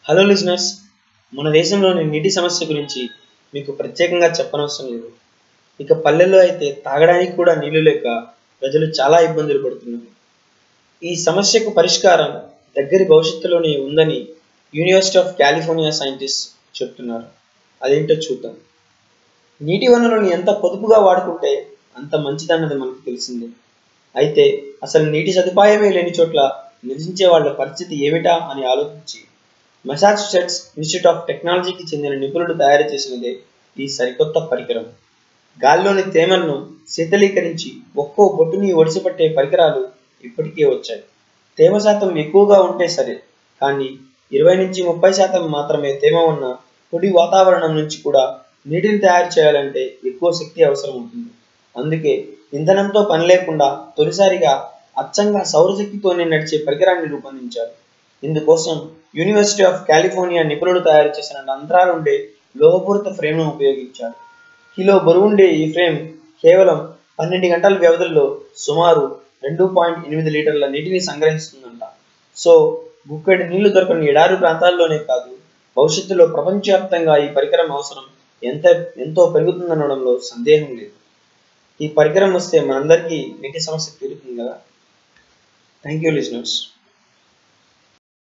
Hello listeners, మన దేశంలోని నీటి సమస్య గురించి మీకు ప్రత్యేకంగా చెప్పనవసరం లేదు. ఇక పల్లెల్లో అయితే తాగడానికి కూడా నీళ్లు లేక ప్రజలు చాలా ఇబ్బందులు పడుతున్నారు. ఈ సమస్యకు పరిష్కారం దగ్గరి భవిష్యత్తులోనే ఉందని యూనివర్సిటీ ఆఫ్ కాలిఫోర్నియా సైంటిస్ట్ చెప్తున్నారు. అదేంటో చూద్దాం. నీటి వనరులను ఎంత పొదుపుగా వాడుకుంటే అంత మంచిదన్నది మనకు తెలిసిందే. అయితే అసలు నీటి సదుపాయమే లేని చోట్ల నివసించే వాళ్ళ పరిస్థితి ఏమిటా అని ఆలోచించి మసాచుసెట్స్ ఇన్స్టిట్యూట్ ఆఫ్ టెక్నాలజీకి చెందిన నిపుణులు తయారు చేసినదే ఈ సరికొత్త పరికరం. గాలిలోని తేమలను శీతలీకరించి ఒక్కో బొట్టుని ఒడిసిపట్టే పరికరాలు ఇప్పటికే వచ్చాయి. తేమ శాతం ఎక్కువగా ఉంటే సరే, కానీ 20-30% మాత్రమే తేమ ఉన్న పొడి వాతావరణం నుంచి కూడా నీటిని తయారు చేయాలంటే ఎక్కువ శక్తి అవసరం ఉంటుంది. అందుకే ఇంధనంతో పని లేకుండా తొలిసారిగా అచ్చంగా సౌరశక్తితోనే నడిచే పరికరాన్ని రూపొందించారు. ఇందుకోసం యూనివర్సిటీ ఆఫ్ కాలిఫోర్నియా నిపుణులు తయారు చేసిన రంధ్రాలుండే లోహపూరిత ఫ్రేమ్ను ఉపయోగించారు. కిలో బరువుండే ఈ ఫ్రేమ్ కేవలం 12 గంటల వ్యవధిలో సుమారు 2.8 లీటర్ల నీటిని సంగ్రహిస్తుందంట. సో గుక్కెడి నీళ్లు దొరకని ఎడారి ప్రాంతాల్లోనే కాదు, భవిష్యత్తులో ప్రపంచవ్యాప్తంగా ఈ పరికరం అవసరం ఎంతో పెరుగుతుందనడంలో సందేహం లేదు. ఈ పరికరం వస్తే మనందరికీ నీటి సమస్య తీరుతుంది కదా. Thank you listeners.